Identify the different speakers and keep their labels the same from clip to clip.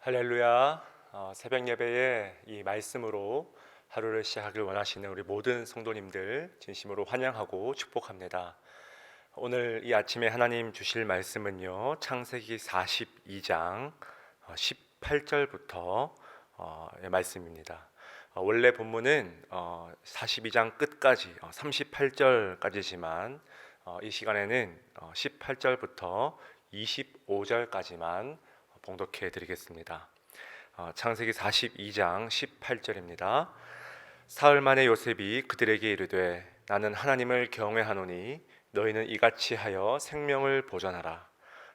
Speaker 1: 할렐루야. 새벽 예배에 이 말씀으로 하루를 시작하길 원하시는 우리 모든 성도님들 진심으로 환영하고 축복합니다. 오늘 이 아침에 하나님 주실 말씀은요, 창세기 42장 18절부터 의 말씀입니다. 원래 본문은 42장 끝까지 38절까지지만 이 시간에는 18절부터 25절까지만 봉독해 드리겠습니다. 창세기 42장 18절입니다. 사흘 만에 요셉이 그들에게 이르되 나는 하나님을 경외하노니 너희는 이같이 하여 생명을 보전하라.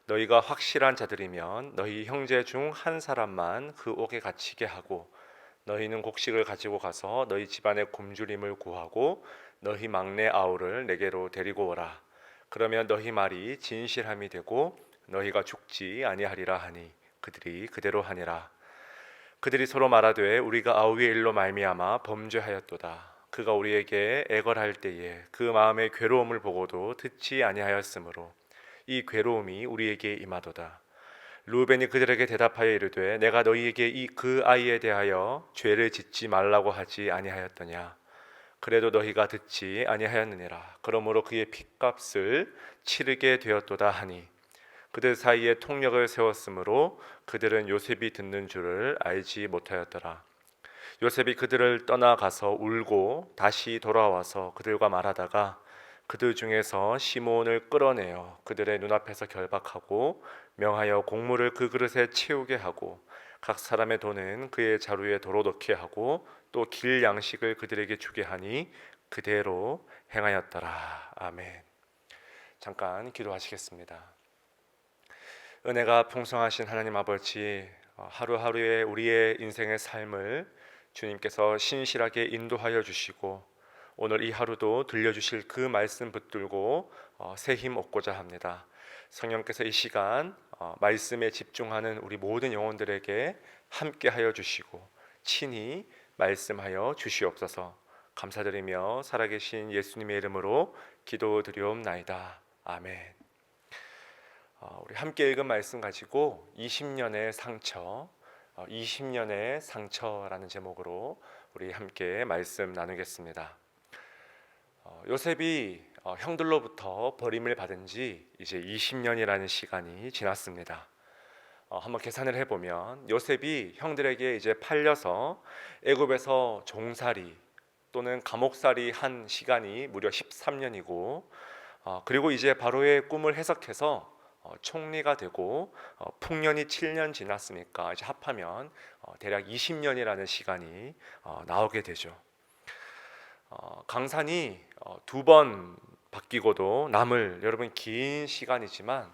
Speaker 1: 너희가 확실한 자들이면 너희 형제 중 한 사람만 그 옥에 갇히게 하고 너희는 곡식을 가지고 가서 너희 집안의 굶주림을 구하고 너희 막내 아우를 내게로 데리고 오라. 그러면 너희 말이 진실함이 되고 너희가 죽지 아니하리라 하니 그들이 그대로 하니라. 그들이 서로 말하되 우리가 아우의 일로 말미암아 범죄하였도다. 그가 우리에게 애걸할 때에 그 마음의 괴로움을 보고도 듣지 아니하였으므로 이 괴로움이 우리에게 임하도다. 루벤이 그들에게 대답하여 이르되 내가 너희에게 그 아이에 대하여 죄를 짓지 말라고 하지 아니하였더냐. 그래도 너희가 듣지 아니하였느니라. 그러므로 그의 핏값을 치르게 되었도다 하니 그들 사이에 통력을 세웠으므로 그들은 요셉이 듣는 줄을 알지 못하였더라. 요셉이 그들을 떠나가서 울고 다시 돌아와서 그들과 말하다가 그들 중에서 시므온을 끌어내어 그들의 눈앞에서 결박하고 명하여 곡물을 그 그릇에 채우게 하고 각 사람의 돈은 그의 자루에 도로 넣게 하고 또 길 양식을 그들에게 주게 하니 그대로 행하였더라. 아멘. 잠깐 기도하시겠습니다. 은혜가 풍성하신 하나님 아버지, 하루하루의 우리의 인생의 삶을 주님께서 신실하게 인도하여 주시고 오늘 이 하루도 들려주실 그 말씀 붙들고 새 힘 얻고자 합니다. 성령께서 이 시간 말씀에 집중하는 우리 모든 영혼들에게 함께하여 주시고 친히 말씀하여 주시옵소서. 감사드리며 살아계신 예수님의 이름으로 기도드리옵나이다. 아멘. 우리 함께 읽은 말씀 가지고 20년의 상처, 20년의 상처라는 제목으로 우리 함께 말씀 나누겠습니다. 요셉이 형들로부터 버림을 받은 지 이제 20년이라는 시간이 지났습니다. 한번 계산을 해보면 요셉이 형들에게 이제 팔려서 애굽에서 종살이 또는 감옥살이 한 시간이 무려 13년이고 그리고 이제 바로의 꿈을 해석해서 총리가 되고 풍년이 7년 지났으니까 이제 합하면 대략 20년이라는 시간이 나오게 되죠. 강산이 두 번 바뀌고도 남을 여러분 긴 시간이지만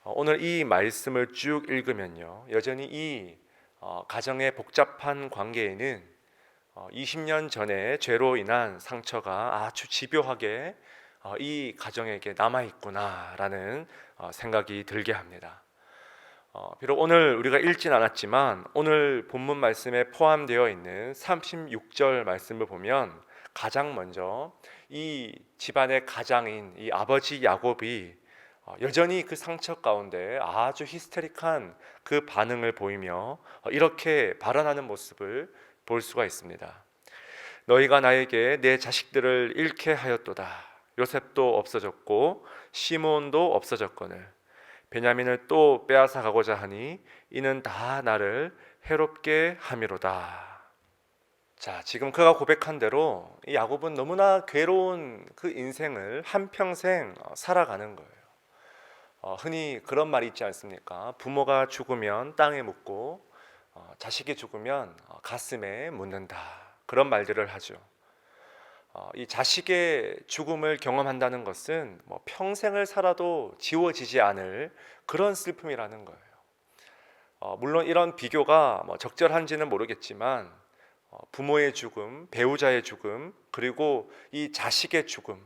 Speaker 1: 오늘 이 말씀을 쭉 읽으면요 여전히 이 가정의 복잡한 관계에는 20년 전에 죄로 인한 상처가 아주 집요하게 이 가정에게 남아있구나라는 생각이 들게 합니다. 비록 오늘 우리가 읽진 않았지만 오늘 본문 말씀에 포함되어 있는 36절 말씀을 보면 가장 먼저 이 집안의 가장인 이 아버지 야곱이 여전히 그 상처 가운데 아주 히스테릭한 그 반응을 보이며 이렇게 발언하는 모습을 볼 수가 있습니다. 너희가 나에게 내 자식들을 잃게 하였도다. 요셉도 없어졌고 시므온도 없어졌거늘 베냐민을 또 빼앗아 가고자 하니 이는 다 나를 해롭게 함이로다. 자, 지금 그가 고백한 대로 이 야곱은 너무나 괴로운 그 인생을 한평생 살아가는 거예요. 흔히 그런 말이 있지 않습니까? 부모가 죽으면 땅에 묻고 자식이 죽으면 가슴에 묻는다. 그런 말들을 하죠. 이 자식의 죽음을 경험한다는 것은 평생을 살아도 지워지지 않을 그런 슬픔이라는 거예요. 물론 이런 비교가 적절한지는 모르겠지만 부모의 죽음, 배우자의 죽음, 그리고 이 자식의 죽음,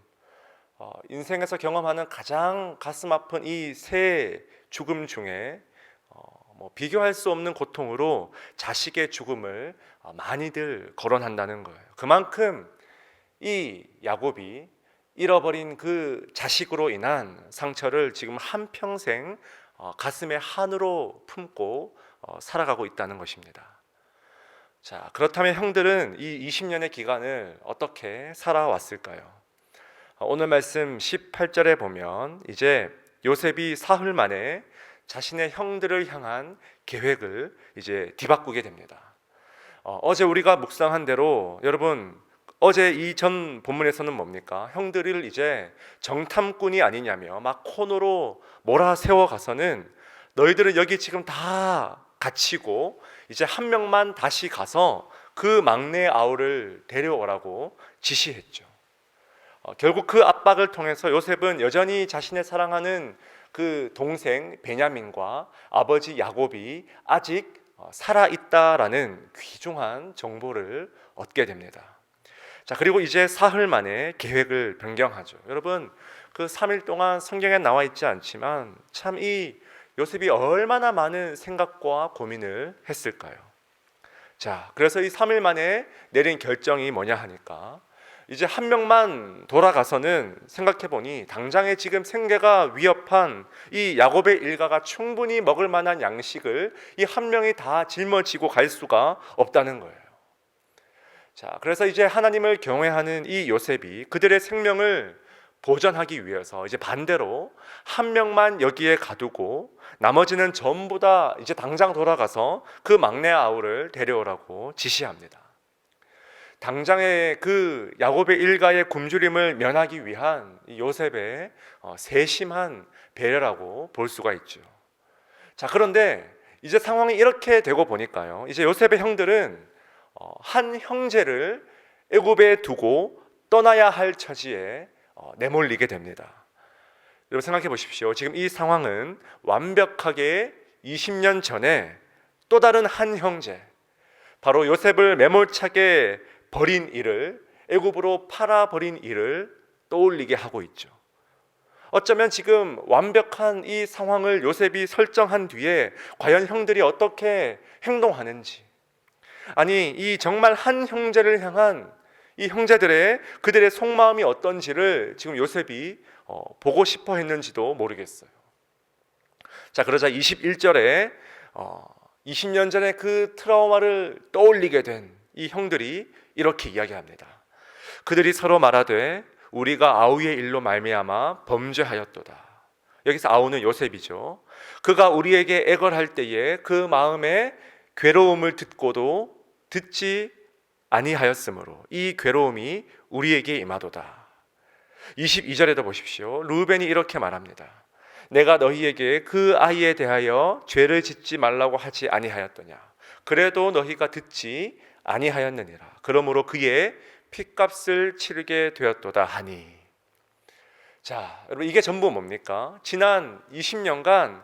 Speaker 1: 인생에서 경험하는 가장 가슴 아픈 이 세 죽음 중에 비교할 수 없는 고통으로 자식의 죽음을 많이들 거론한다는 거예요. 그만큼 이 야곱이 잃어버린 그 자식으로 인한 상처를 지금 한평생 가슴에 한으로 품고 살아가고 있다는 것입니다. 자, 그렇다면 형들은 이 20년의 기간을 어떻게 살아왔을까요? 오늘 말씀 18절에 보면 이제 요셉이 사흘 만에 자신의 형들을 향한 계획을 이제 뒤바꾸게 됩니다. 어제 우리가 묵상한 대로 여러분, 어제 이 전 본문에서는 뭡니까? 형들을 이제 정탐꾼이 아니냐며 막 코너로 몰아세워 가서는 너희들은 여기 지금 다 갇히고 이제 한 명만 다시 가서 그 막내 아우를 데려오라고 지시했죠. 결국 그 압박을 통해서 요셉은 여전히 자신의 사랑하는 그 동생 베냐민과 아버지 야곱이 아직 살아있다라는 귀중한 정보를 얻게 됩니다. 자, 그리고 이제 사흘 만에 계획을 변경하죠. 여러분, 그 3일 동안 성경에 나와 있지 않지만 참 이 요셉이 얼마나 많은 생각과 고민을 했을까요? 자, 그래서 이 3일 만에 내린 결정이 뭐냐 하니까 이제 한 명만 돌아가서는 생각해 보니 당장에 지금 생계가 위협한 이 야곱의 일가가 충분히 먹을 만한 양식을 이 한 명이 다 짊어지고 갈 수가 없다는 거예요. 자, 그래서 이제 하나님을 경외하는 이 요셉이 그들의 생명을 보전하기 위해서 이제 반대로 한 명만 여기에 가두고 나머지는 전부 다 이제 당장 돌아가서 그 막내 아우를 데려오라고 지시합니다. 당장의 그 야곱의 일가의 굶주림을 면하기 위한 요셉의 세심한 배려라고 볼 수가 있죠. 자, 그런데 이제 상황이 이렇게 되고 보니까요, 이제 요셉의 형들은 한 형제를 애굽에 두고 떠나야 할 처지에 내몰리게 됩니다. 여러분 생각해 보십시오. 지금 이 상황은 완벽하게 20년 전에 또 다른 한 형제, 바로 요셉을 매몰차게 버린 일을, 애굽으로 팔아버린 일을 떠올리게 하고 있죠. 어쩌면 지금 완벽한 이 상황을 요셉이 설정한 뒤에 과연 형들이 어떻게 행동하는지, 아니 이 정말 한 형제를 향한 이 형제들의 그들의 속마음이 어떤지를 지금 요셉이 보고 싶어 했는지도 모르겠어요. 자, 그러자 21절에 20년 전에 그 트라우마를 떠올리게 된 이 형들이 이렇게 이야기합니다. 그들이 서로 말하되 우리가 아우의 일로 말미암아 범죄하였도다. 여기서 아우는 요셉이죠. 그가 우리에게 애걸할 때에 그 마음에 괴로움을 듣고도 듣지 아니하였으므로 이 괴로움이 우리에게 임하도다. 22절에도 보십시오. 르우벤이 이렇게 말합니다. 내가 너희에게 그 아이에 대하여 죄를 짓지 말라고 하지 아니하였더냐. 그래도 너희가 듣지 아니하였느니라. 그러므로 그의 핏값을 치르게 되었도다 하니. 자, 여러분 이게 전부 뭡니까? 지난 20년간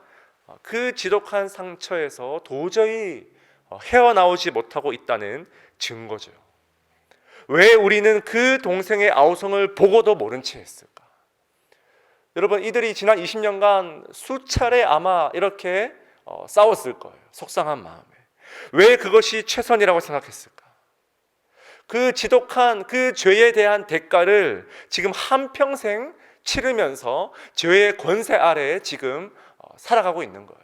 Speaker 1: 그 지독한 상처에서 도저히 헤어나오지 못하고 있다는 증거죠. 왜 우리는 그 동생의 아우성을 보고도 모른 채 했을까? 여러분 이들이 지난 20년간 수차례 아마 이렇게 싸웠을 거예요. 속상한 마음에. 왜 그것이 최선이라고 생각했을까? 그 지독한 그 죄에 대한 대가를 지금 한평생 치르면서 죄의 권세 아래에 지금 살아가고 있는 거예요.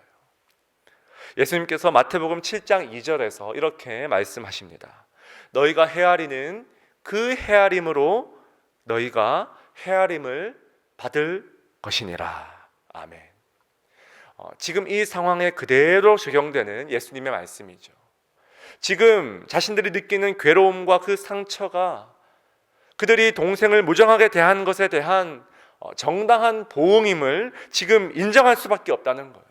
Speaker 1: 예수님께서 마태복음 7장 2절에서 이렇게 말씀하십니다. 너희가 헤아리는 그 헤아림으로 너희가 헤아림을 받을 것이니라. 아멘. 지금 이 상황에 그대로 적용되는 예수님의 말씀이죠. 지금 자신들이 느끼는 괴로움과 그 상처가 그들이 동생을 무정하게 대한 것에 대한 정당한 보응임을 지금 인정할 수밖에 없다는 거예요.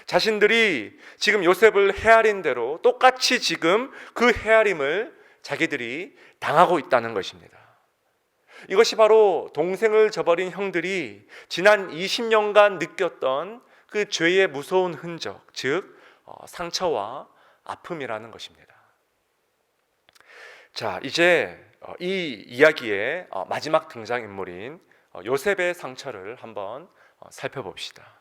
Speaker 1: 자신들이 지금 요셉을 헤아린 대로 똑같이 지금 그 헤아림을 자기들이 당하고 있다는 것입니다. 이것이 바로 동생을 저버린 형들이 지난 20년간 느꼈던 그 죄의 무서운 흔적, 즉 상처와 아픔이라는 것입니다. 자, 이제 이 이야기의 마지막 등장인물인 요셉의 상처를 한번 살펴봅시다.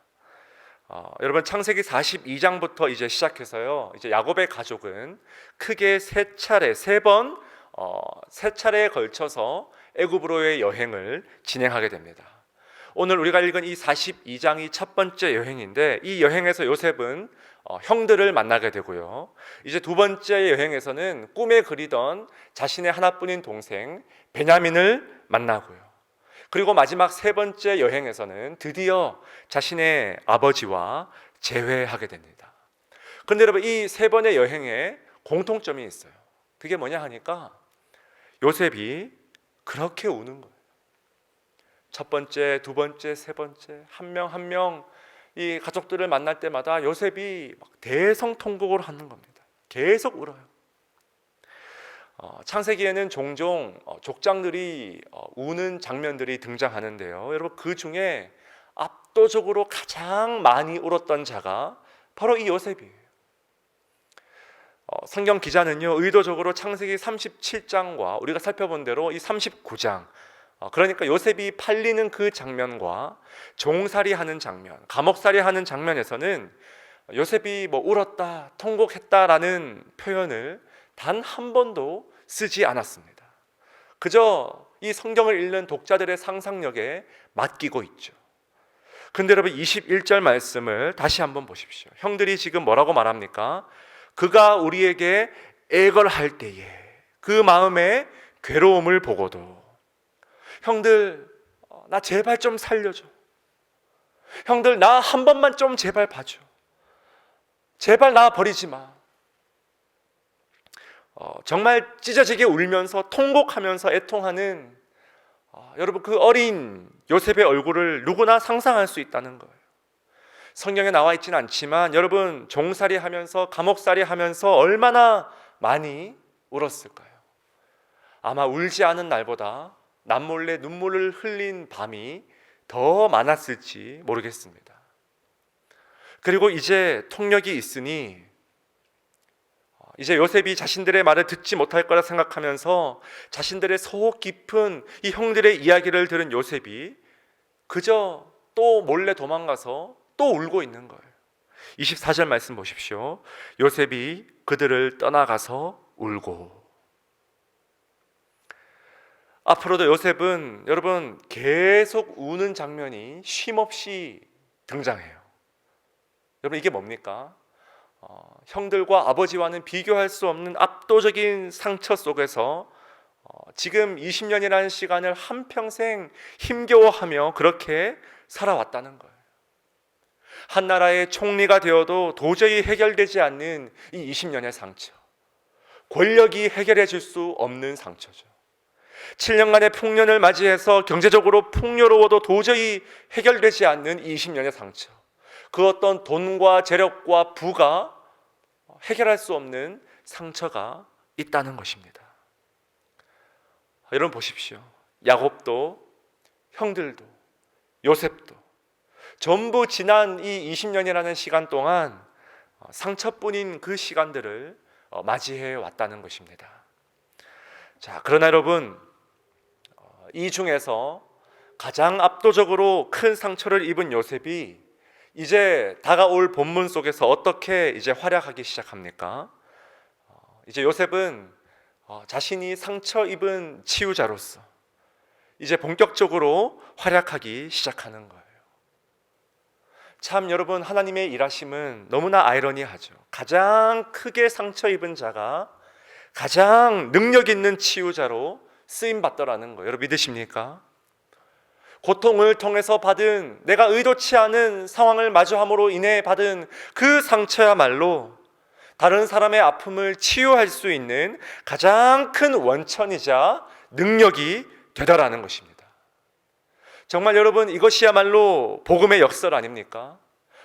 Speaker 1: 여러분 창세기 42장부터 이제 시작해서요. 이제 야곱의 가족은 크게 세 차례에 걸쳐서 애굽으로의 여행을 진행하게 됩니다. 오늘 우리가 읽은 이 42장이 첫 번째 여행인데, 이 여행에서 요셉은 형들을 만나게 되고요. 이제 두 번째 여행에서는 꿈에 그리던 자신의 하나뿐인 동생 베냐민을 만나고요. 그리고 마지막 세 번째 여행에서는 드디어 자신의 아버지와 재회하게 됩니다. 그런데 여러분, 이 세 번의 여행에 공통점이 있어요. 그게 뭐냐 하니까 요셉이 그렇게 우는 거예요. 첫 번째, 두 번째, 세 번째, 한 명 한 명 이 가족들을 만날 때마다 요셉이 막 대성통곡을 하는 겁니다. 계속 울어요. 창세기에는 종종 족장들이 우는 장면들이 등장하는데요. 여러분, 그 중에 압도적으로 가장 많이 울었던 자가 바로 이 요셉이에요. 성경 기자는요, 의도적으로 창세기 37장과 우리가 살펴본 대로 이 39장, 그러니까 요셉이 팔리는 그 장면과 종살이 하는 장면, 감옥살이 하는 장면에서는 요셉이 뭐 울었다, 통곡했다라는 표현을 단 한 번도 쓰지 않았습니다. 그저 이 성경을 읽는 독자들의 상상력에 맡기고 있죠. 근데 여러분, 21절 말씀을 다시 한번 보십시오. 형들이 지금 뭐라고 말합니까? 그가 우리에게 애걸할 때에 그 마음의 괴로움을 보고도, 형들 나 제발 좀 살려줘, 형들 나 한 번만 좀 제발 봐줘, 제발 나 버리지 마. 정말 찢어지게 울면서 통곡하면서 애통하는 여러분, 그 어린 요셉의 얼굴을 누구나 상상할 수 있다는 거예요. 성경에 나와 있지는 않지만 여러분, 종살이 하면서 감옥살이 하면서 얼마나 많이 울었을까요? 아마 울지 않은 날보다 남몰래 눈물을 흘린 밤이 더 많았을지 모르겠습니다. 그리고 이제 통력이 있으니 이제 요셉이 자신들의 말을 듣지 못할 거라 생각하면서 자신들의 속 깊은 이 형들의 이야기를 들은 요셉이 그저 또 몰래 도망가서 또 울고 있는 거예요. 24절 말씀 보십시오. 요셉이 그들을 떠나가서 울고. 앞으로도 요셉은 여러분 계속 우는 장면이 쉼없이 등장해요. 여러분, 이게 뭡니까? 형들과 아버지와는 비교할 수 없는 압도적인 상처 속에서 지금 20년이라는 시간을 한평생 힘겨워하며 그렇게 살아왔다는 거예요. 한 나라의 총리가 되어도 도저히 해결되지 않는 이 20년의 상처, 권력이 해결해 줄 수 없는 상처죠. 7년간의 풍년을 맞이해서 경제적으로 풍요로워도 도저히 해결되지 않는 20년의 상처, 그 어떤 돈과 재력과 부가 해결할 수 없는 상처가 있다는 것입니다. 여러분 보십시오. 야곱도, 형들도, 요셉도 전부 지난 이 20년이라는 시간 동안 상처뿐인 그 시간들을 맞이해 왔다는 것입니다. 자, 그러나 여러분, 이 중에서 가장 압도적으로 큰 상처를 입은 요셉이 이제 다가올 본문 속에서 어떻게 이제 활약하기 시작합니까? 이제 요셉은 자신이 상처 입은 치유자로서 이제 본격적으로 활약하기 시작하는 거예요. 참 여러분, 하나님의 일하심은 너무나 아이러니하죠. 가장 크게 상처 입은 자가 가장 능력 있는 치유자로 쓰임 받더라는 거예요. 여러분 믿으십니까? 고통을 통해서 받은, 내가 의도치 않은 상황을 마주함으로 인해 받은 그 상처야말로 다른 사람의 아픔을 치유할 수 있는 가장 큰 원천이자 능력이 되더라는 것입니다. 정말 여러분, 이것이야말로 복음의 역설 아닙니까?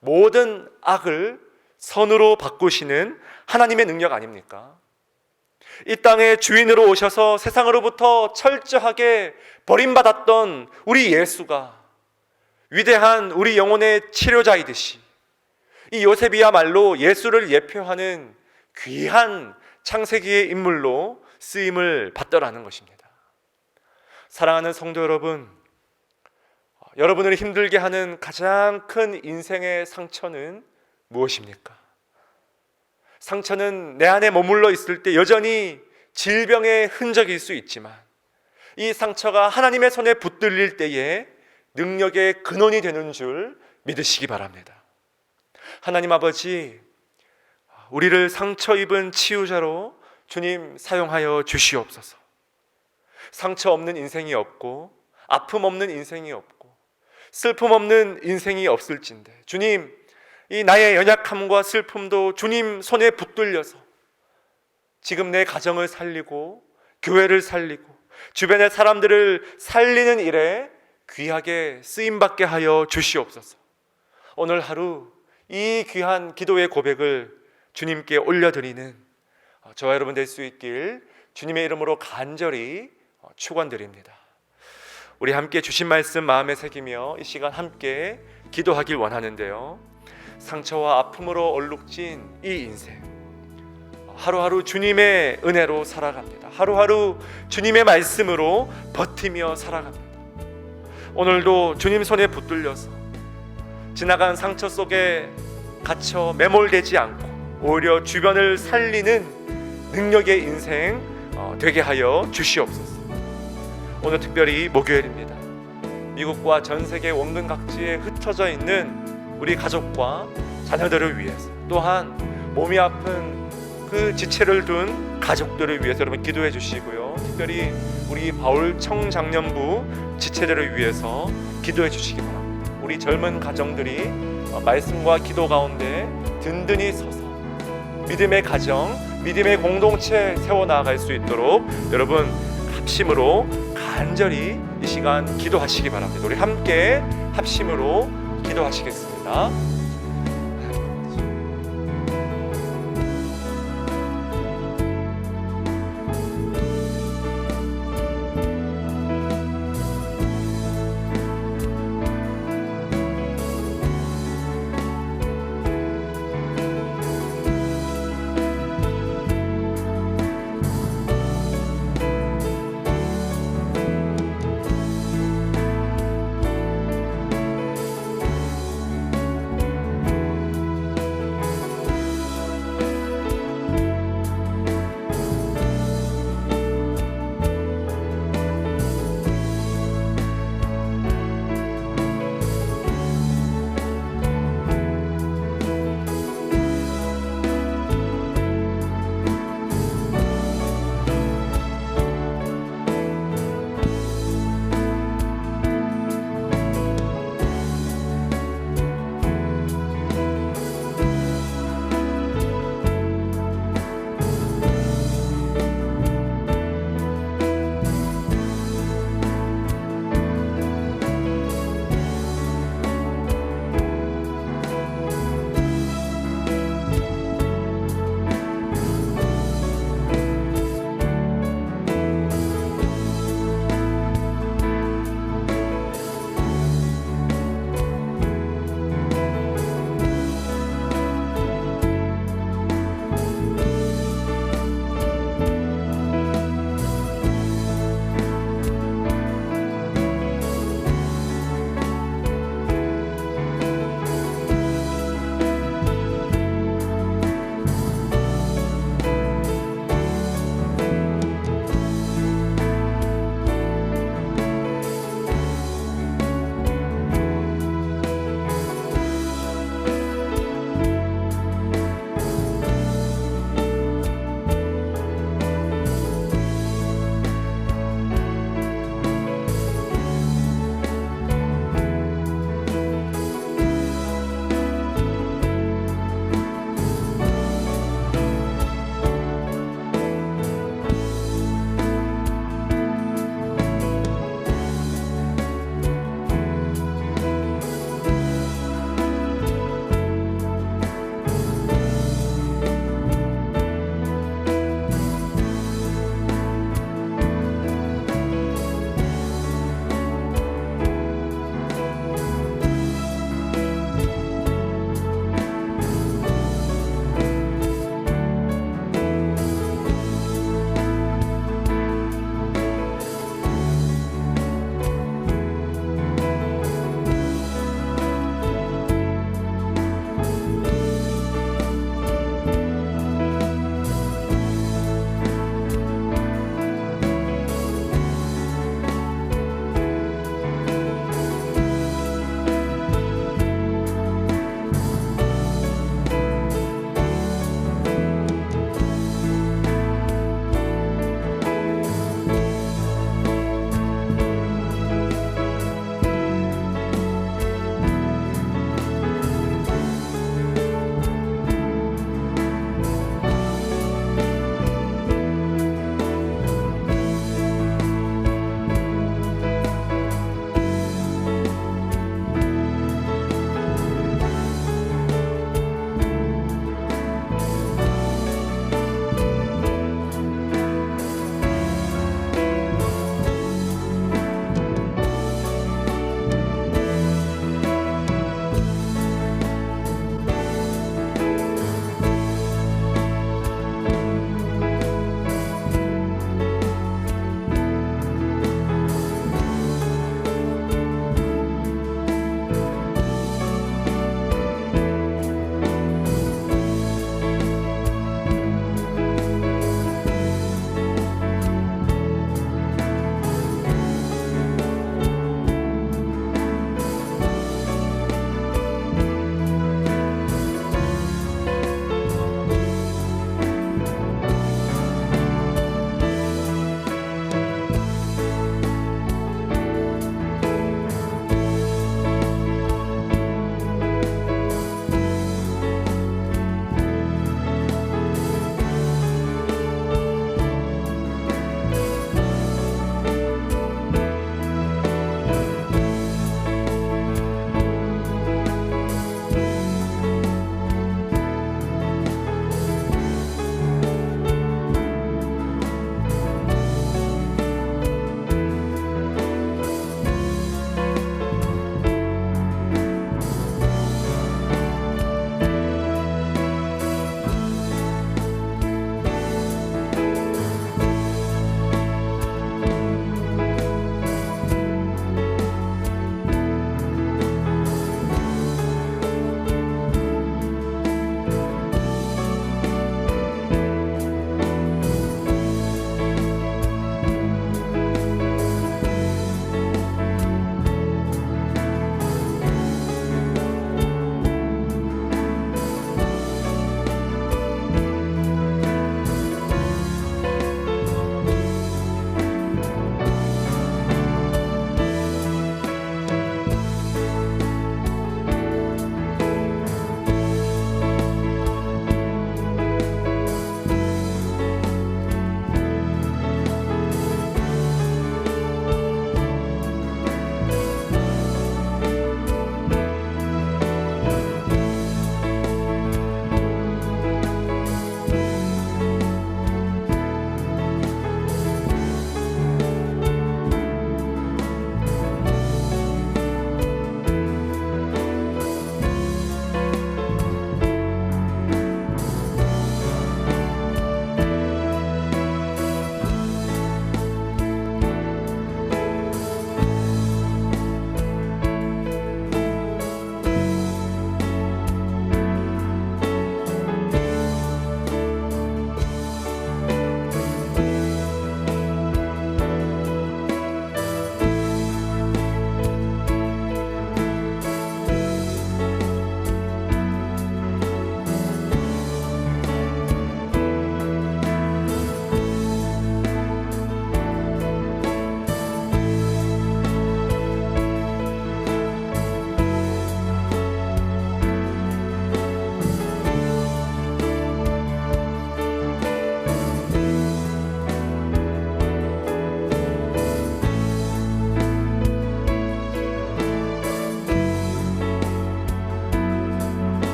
Speaker 1: 모든 악을 선으로 바꾸시는 하나님의 능력 아닙니까? 이 땅의 주인으로 오셔서 세상으로부터 철저하게 버림받았던 우리 예수가 위대한 우리 영혼의 치료자이듯이 이 요셉이야말로 예수를 예표하는 귀한 창세기의 인물로 쓰임을 받더라는 것입니다. 사랑하는 성도 여러분, 여러분을 힘들게 하는 가장 큰 인생의 상처는 무엇입니까? 상처는 내 안에 머물러 있을 때 여전히 질병의 흔적일 수 있지만 이 상처가 하나님의 손에 붙들릴 때에 능력의 근원이 되는 줄 믿으시기 바랍니다. 하나님 아버지, 우리를 상처 입은 치유자로 주님 사용하여 주시옵소서. 상처 없는 인생이 없고 아픔 없는 인생이 없고 슬픔 없는 인생이 없을진데 주님, 이 나의 연약함과 슬픔도 주님 손에 붙들려서 지금 내 가정을 살리고 교회를 살리고 주변의 사람들을 살리는 일에 귀하게 쓰임받게 하여 주시옵소서. 오늘 하루 이 귀한 기도의 고백을 주님께 올려드리는 저와 여러분 될 수 있길 주님의 이름으로 간절히 축원드립니다. 우리 함께 주신 말씀 마음에 새기며 이 시간 함께 기도하길 원하는데요, 상처와 아픔으로 얼룩진 이 인생, 하루하루 주님의 은혜로 살아갑니다. 하루하루 주님의 말씀으로 버티며 살아갑니다. 오늘도 주님 손에 붙들려서 지나간 상처 속에 갇혀 매몰되지 않고 오히려 주변을 살리는 능력의 인생 되게 하여 주시옵소서. 오늘 특별히 목요일입니다. 미국과 전 세계 원근 각지에 흩어져 있는 우리 가족과 자녀들을 위해서, 또한 몸이 아픈 그 지체를 둔 가족들을 위해서 여러분 기도해 주시고요, 특별히 우리 바울 청장년부 지체들을 위해서 기도해 주시기 바랍니다. 우리 젊은 가정들이 말씀과 기도 가운데 든든히 서서 믿음의 가정, 믿음의 공동체 세워나갈 수 있도록 여러분 합심으로 간절히 이 시간 기도하시기 바랍니다. 우리 함께 합심으로 기도하시겠습니다.